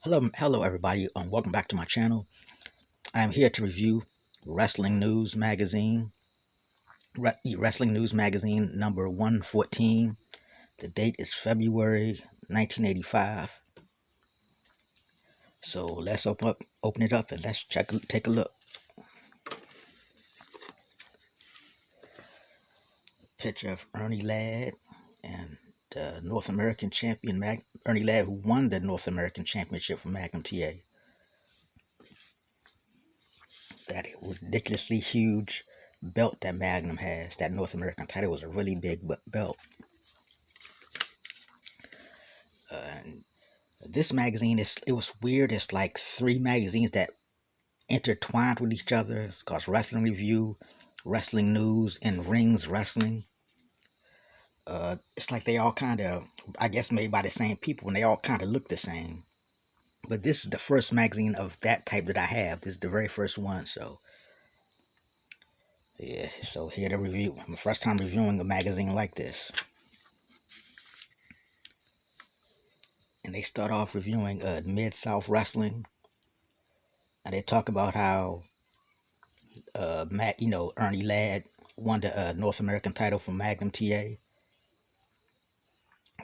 Hello, everybody. Welcome back to my channel. I am here to review Wrestling News Magazine, Wrestling News Magazine number 114. The date is February 1985. So let's open it up, and let's take a look. Picture of Ernie Ladd and the North American champion, Ernie Ladd, who won the North American Championship from Magnum TA. That ridiculously huge belt that Magnum has, that North American title, was a really big belt. And this magazine it was weird. It's like three magazines that intertwined with each other. It's called Wrestling Review, Wrestling News, and Rings Wrestling. It's like they all kind of, I guess, made by the same people, and they all kind of look the same. But this is the first magazine of that type that I have. This is the very first one. So yeah, so here to review. My first time reviewing a magazine like this. And they start off reviewing Mid-South Wrestling, and they talk about how Ernie Ladd won the North American title from Magnum TA.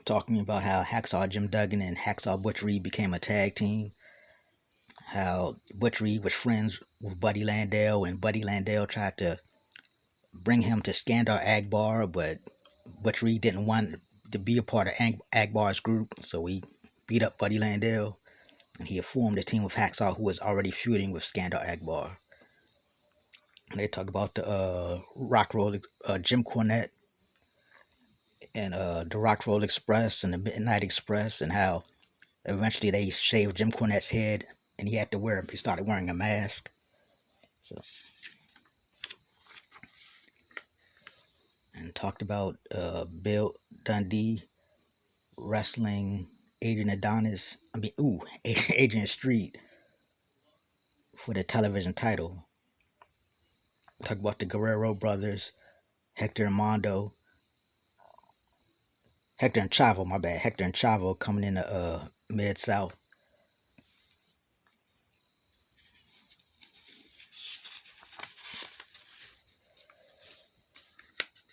Talking about how Hacksaw Jim Duggan and Hacksaw Butch Reed became a tag team. How Butch Reed was friends with Buddy Landel, and Buddy Landel tried to bring him to Skandar Akbar, but Butch Reed didn't want to be a part of Akbar's group, so he beat up Buddy Landel, and he had formed a team with Hacksaw, who was already feuding with Skandar Akbar. And they talk about the Rock Roll, Jim Cornette, and the Rock Roll Express and the Midnight Express, and how eventually they shaved Jim Cornette's head, and he started wearing a mask. So, and talked about Bill Dundee wrestling Adrian Street for the television title. Talk about the Guerrero brothers, Hector and Mondo, Hector and Chavo, my bad, Hector and Chavo coming in the Mid-South.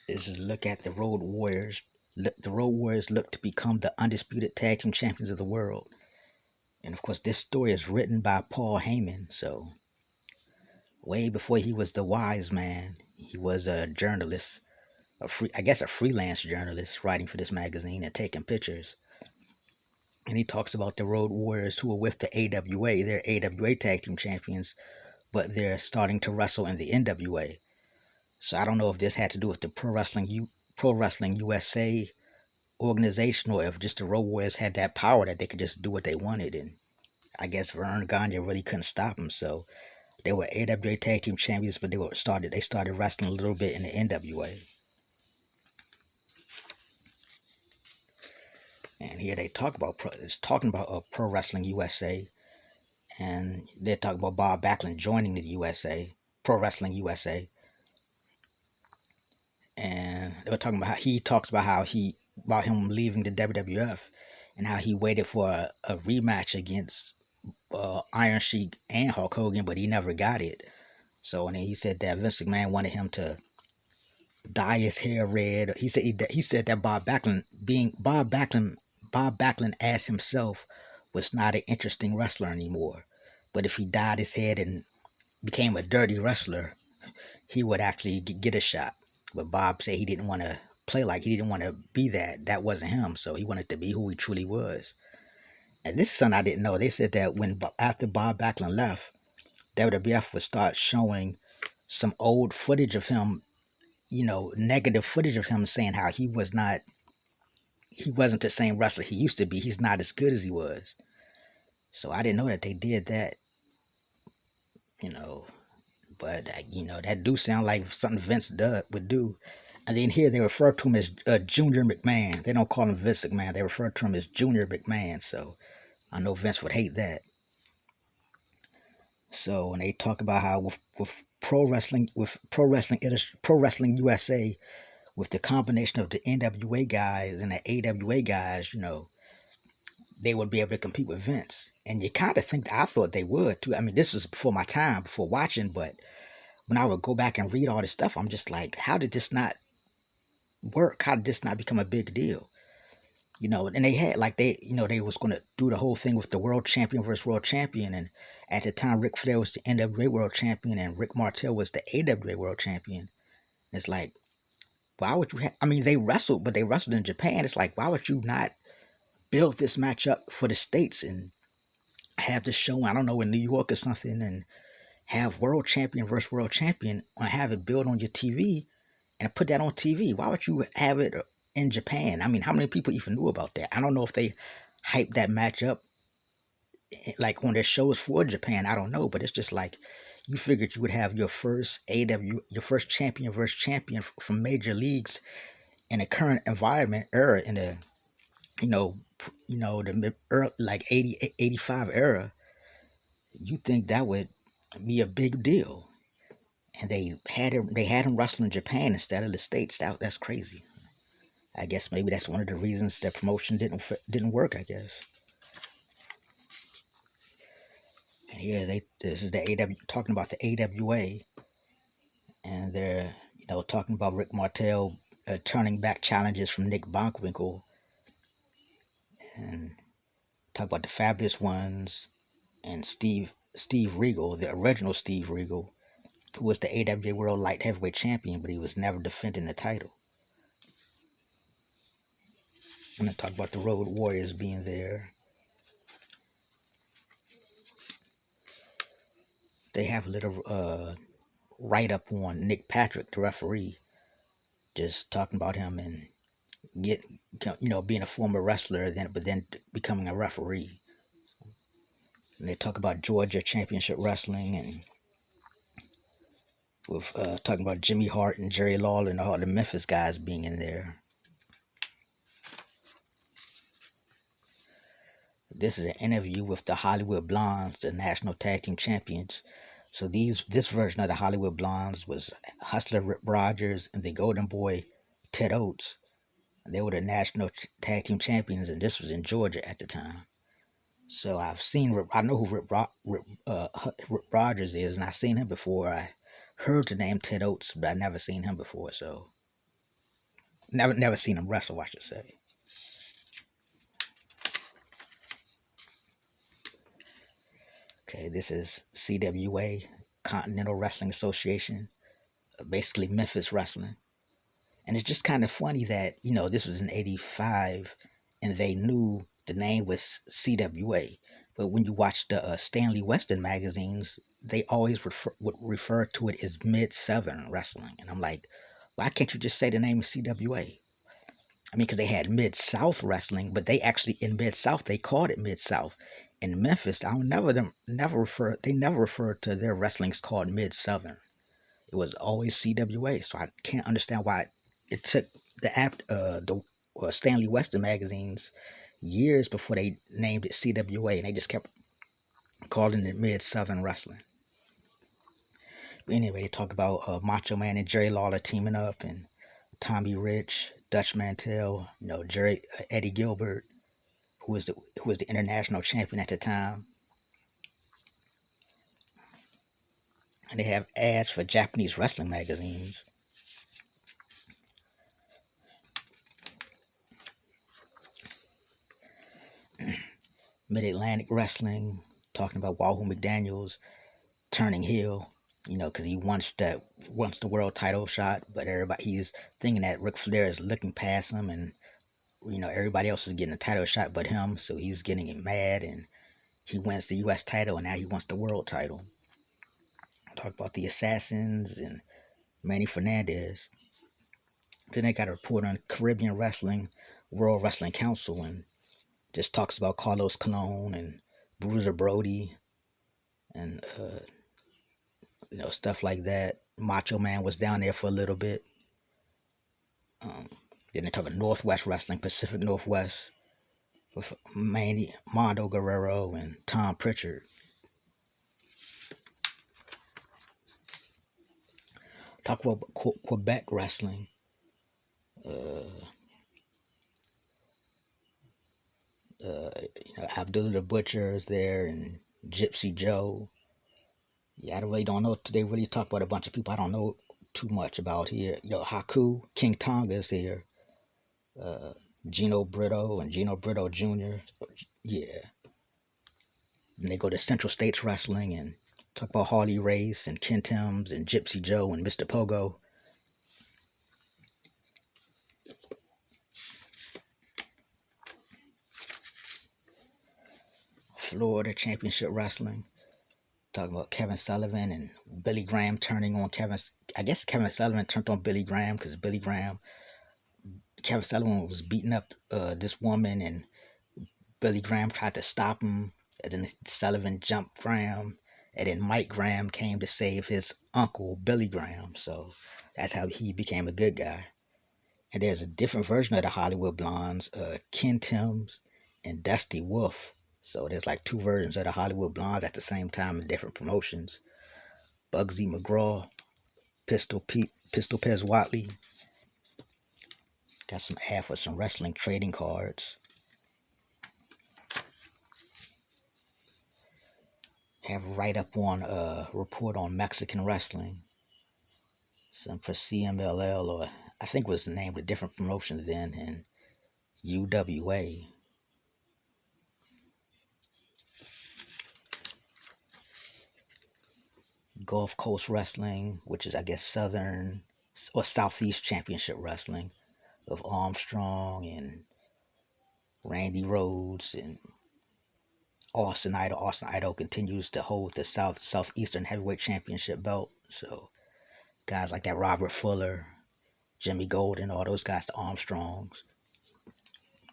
This is a look at the Road Warriors. The Road Warriors look to become the undisputed tag team champions of the world. And of course, this story is written by Paul Heyman. So, way before he was the wise man, he was a journalist, a freelance journalist, writing for this magazine and taking pictures. And he talks about the Road Warriors, who are with the AWA. They're AWA tag team champions, but they're starting to wrestle in the NWA. So I don't know if this had to do with the Pro Wrestling USA organization, or if just the Road Warriors had that power that they could just do what they wanted. And I guess Verne Gagne really couldn't stop them. So they were AWA tag team champions, but they started wrestling a little bit in the NWA. And here they talk about Pro Wrestling USA, and they talk about Bob Backlund joining the USA, Pro Wrestling USA. And they were talking about about him leaving the WWF, and how he waited for a rematch against Iron Sheik and Hulk Hogan, but he never got it. So, and then he said that Vince McMahon wanted him to dye his hair red. He said that Bob Backlund as himself was not an interesting wrestler anymore. But if he dyed his head and became a dirty wrestler, he would actually get a shot. But Bob said he didn't want to he didn't want to be that. That wasn't him. So he wanted to be who he truly was. And this is something I didn't know. They said that after Bob Backlund left, WWF would start showing some old footage of him, negative footage of him, saying how he wasn't the same wrestler he used to be. He's not as good as he was. So I didn't know that they did that, you know. But that do sound like something Vince would do. And then here they refer to him as Junior McMahon. They don't call him Vince McMahon. They refer to him as Junior McMahon. So I know Vince would hate that. So when they talk about how with Pro Wrestling USA, with the combination of the NWA guys and the AWA guys, they would be able to compete with Vince. And you kind of think, I thought they would too. I mean, this was before my time, before watching, but when I would go back and read all this stuff, I'm just like, how did this not work? How did this not become a big deal? And they had like they was going to do the whole thing with the world champion versus world champion, and at the time Ric Flair was the NWA world champion and Rick Martel was the AWA world champion. It's like, why would you I mean, they wrestled, but they wrestled in Japan. It's like, why would you not build this match up for the States and have this show, I don't know, in New York or something, and have world champion versus world champion, or have it built on your TV and put that on TV? Why would you have it in Japan? I mean, how many people even knew about that? I don't know if they hyped that match up like on their shows for Japan. I don't know, but it's just like, you figured you would have your first your first champion versus champion from major leagues in the current environment era, in the the like 80 85 era. You think that would be a big deal, and they had him wrestling in Japan instead of the States. That's crazy. I guess maybe that's one of the reasons that promotion didn't work, I guess. And here this is the AW, talking about the AWA, and they're talking about Rick Martel turning back challenges from Nick Bockwinkel, and talk about the Fabulous Ones and Steve Regal, the original Steve Regal, who was the AWA World Light Heavyweight Champion, but he was never defending the title. I'm gonna talk about the Road Warriors being there. They have a little write up on Nick Patrick, the referee, just talking about him and get being a former wrestler, then becoming a referee. And they talk about Georgia Championship Wrestling, and with talking about Jimmy Hart and Jerry Lawler and all the Memphis guys being in there. This is an interview with the Hollywood Blondes, the national tag team champions. So this version of the Hollywood Blondes was Hustler Rip Rogers and the Golden Boy Ted Oates. They were the national tag team champions, and this was in Georgia at the time. So I know who Rip Rogers is, and I've seen him before. I heard the name Ted Oates, but I never seen him before. So never seen him wrestle, I should say. Okay, this is CWA, Continental Wrestling Association, basically Memphis Wrestling. And it's just kind of funny that, this was in 85 and they knew the name was CWA. But when you watch the Stanley Western magazines, they always would refer to it as Mid-Southern Wrestling. And I'm like, why can't you just say the name of CWA? I mean, because they had Mid-South Wrestling, but they actually, in Mid-South, they called it Mid-South. In Memphis, they never referred to their wrestlings called Mid-Southern. It was always CWA. So I can't understand why it took the Stanley Western magazines years before they named it CWA, and they just kept calling it Mid-Southern Wrestling. But anyway, they talk about Macho Man and Jerry Lawler teaming up, and Tommy Rich, Dutch Mantel, Eddie Gilbert, who was the international champion at the time. And they have ads for Japanese wrestling magazines. Mid-Atlantic Wrestling, talking about Wahoo McDaniels turning heel, because he wants the world title shot, but he's thinking that Ric Flair is looking past him, and everybody else is getting a title shot but him, so he's getting mad, and he wins the U.S. title, and now he wants the world title. Talk about the Assassins and Manny Fernandez. Then they got a report on Caribbean Wrestling, World Wrestling Council, and just talks about Carlos Colon and Bruiser Brody, and stuff like that. Macho Man was down there for a little bit. Then they talk about Northwest Wrestling, Pacific Northwest, with Mondo Guerrero and Tom Pritchard. Talk about Quebec Wrestling. Abdullah the Butcher is there, and Gypsy Joe. Yeah, I really don't know. They really talk about a bunch of people I don't know too much about here. Haku, King Tonga is here. Uh, Gino Brito and Gino Brito Jr. Yeah. And they go to Central States Wrestling and talk about Harley Race and Ken Timms and Gypsy Joe and Mr. Pogo. Florida Championship Wrestling. Talking about Kevin Sullivan and Billy Graham turning on Kevin. I guess Kevin Sullivan turned on Billy Graham because Kevin Sullivan was beating up this woman, and Billy Graham tried to stop him. And then Sullivan jumped Graham, and then Mike Graham came to save his uncle Billy Graham. So that's how he became a good guy. And there's a different version of the Hollywood Blondes, Ken Timms and Dusty Wolf. So there's like two versions of the Hollywood Blondes at the same time in different promotions. Bugsy McGraw, Pistol Pez Watley. Got some ad for some wrestling trading cards. Have a write up on report on Mexican wrestling. Some for CMLL, or I think it was named a different promotion then, and UWA. Gulf Coast Wrestling, which is I guess Southern or Southeast Championship Wrestling of Armstrong and Randy Rhodes and Austin Idol. Austin Idol continues to hold the Southeastern Heavyweight Championship belt. So guys like that, Robert Fuller, Jimmy Golden, all those guys, the Armstrongs.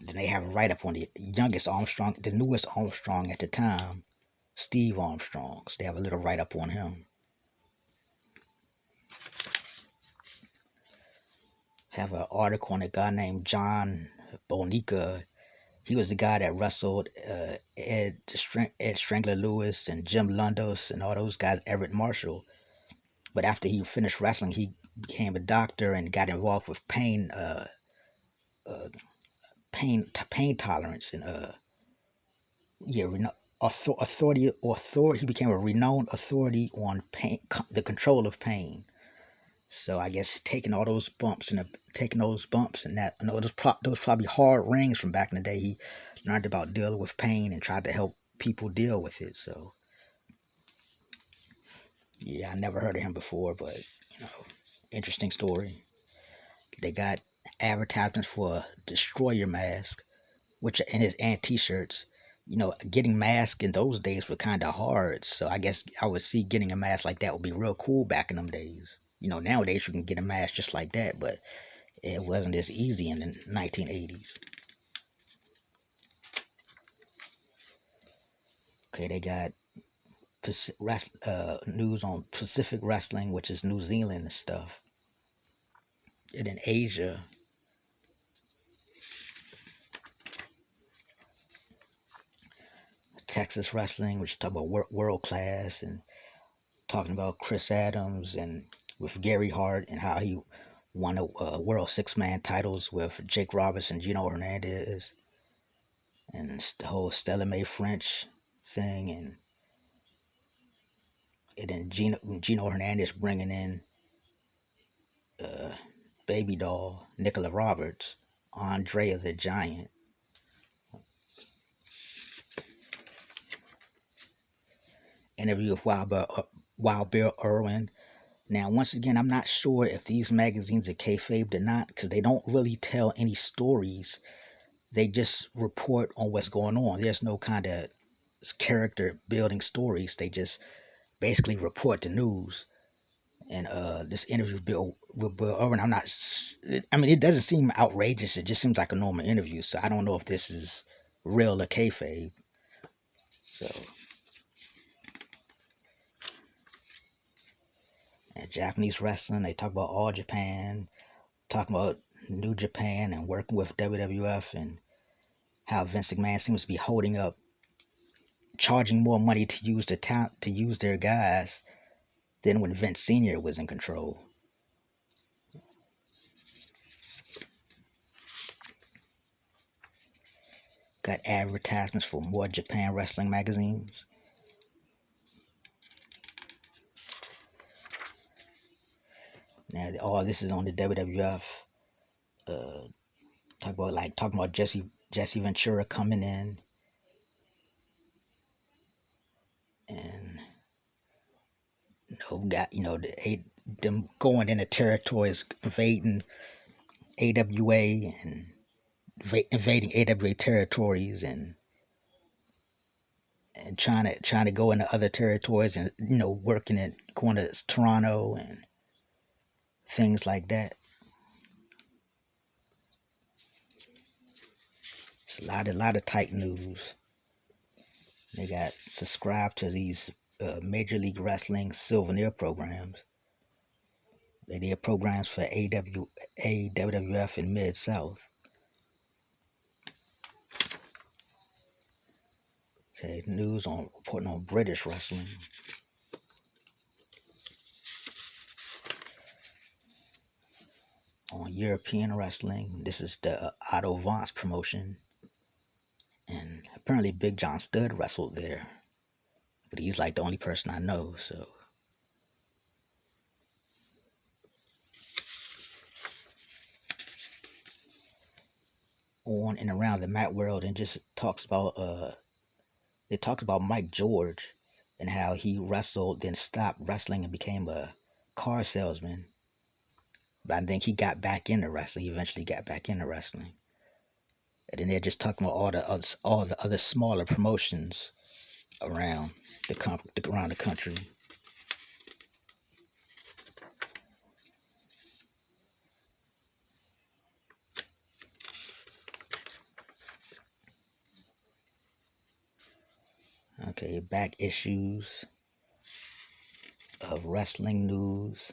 Then they have a write up on the youngest Armstrong, the newest Armstrong at the time, Steve Armstrong. So they have a little write up on him. Have an article on a guy named John Bonica. He was the guy that wrestled Ed Strangler Lewis and Jim Lundos and all those guys, Everett Marshall. But after he finished wrestling, he became a doctor and got involved with pain tolerance and authority. He became a renowned authority on pain, the control of pain. So I guess taking those bumps and that, I know those probably hard rings from back in the day. He learned about dealing with pain and tried to help people deal with it. So yeah, I never heard of him before, but interesting story. They got advertisements for a destroyer mask, which in his and t-shirts. Getting masks in those days were kind of hard. So I guess I would see getting a mask like that would be real cool back in them days. Nowadays you can get a mask just like that, but it wasn't as easy in the 1980s. Okay, they got news on Pacific Wrestling, which is New Zealand and stuff. And in Asia, Texas Wrestling, which talk about world class, and talking about Chris Adams and with Gary Hart and how he won a world six-man titles with Jake Roberts and Gino Hernandez, and the whole Stella Mae French thing, and then Gino Hernandez bringing in Baby Doll, Nicola Roberts, Andrea the Giant. Interview with Wild Bill Irwin. Now, once again, I'm not sure if these magazines are kayfabe or not because they don't really tell any stories. They just report on what's going on. There's no kind of character building stories. They just basically report the news. And this interview with Bill Irwin, it doesn't seem outrageous. It just seems like a normal interview. So I don't know if this is real or kayfabe. So, and Japanese wrestling, they talk about All Japan, talking about New Japan and working with WWF and how Vince McMahon seems to be holding up, charging more money to use to use their guys than when Vince Sr. was in control. Got advertisements for more Japan wrestling magazines. Now, all this is on the WWF. Talking about Jesse Ventura coming in, and them going into territories, invading AWA and invading AWA territories, and trying to go into other territories, and working at going to Toronto and things like that. It's a lot of tight news. They got subscribed to these Major League Wrestling souvenir programs. They did programs for WWF in Mid South. Okay, news on reporting on British wrestling. On European wrestling, this is the Otto Vance promotion, and apparently Big John Studd wrestled there, but he's like the only person I know. So on and around the mat world, and just talks about they talked about Mike George and how he wrestled, then stopped wrestling and became a car salesman. But I think he got back into wrestling. He eventually got back into wrestling. And then they're just talking about all the other smaller promotions around around the country. Okay, back issues of wrestling news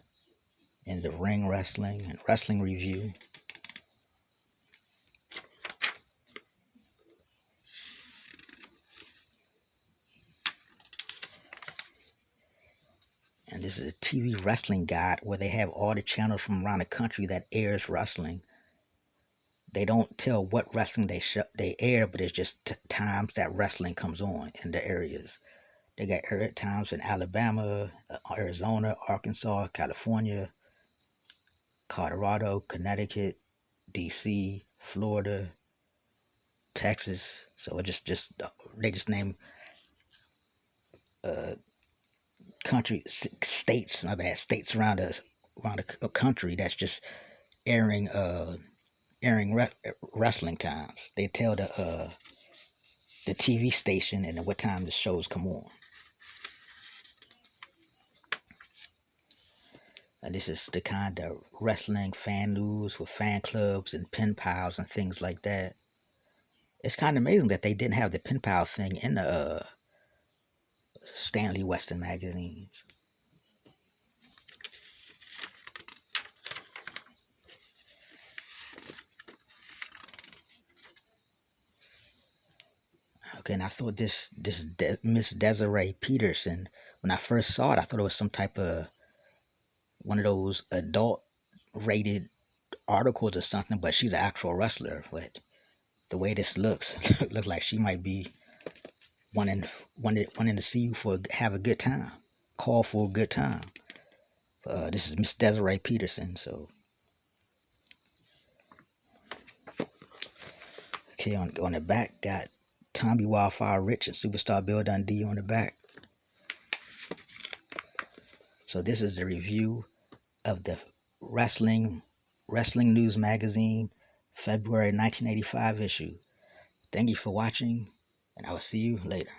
and the ring wrestling and wrestling review. And this is a TV wrestling guide where they have all the channels from around the country that airs wrestling. They don't tell what wrestling they air, but it's just times that wrestling comes on in the areas. They got air times in Alabama, Arizona, Arkansas, California, Colorado, Connecticut, DC, Florida, Texas. So it they just name states. My bad, states around the country that's just airing wrestling times. They tell the TV station and what time the shows come on. And this is the kind of wrestling fan news with fan clubs and pen pals and things like that. It's kind of amazing that they didn't have the pen pal thing in the Stanley Western magazines. Okay, and I thought Miss Desiree Peterson, when I first saw it, I thought it was some type of one of those adult rated articles or something, but she's an actual wrestler. But the way this looks, looks like she might be wanting to see you have a good time, call for a good time. This is Miss Desiree Peterson. So okay, on the back got Tommy Wildfire Rich and Superstar Bill Dundee on the back. So this is the review of the Wrestling News Magazine, February 1985 issue. Thank you for watching, and I will see you later.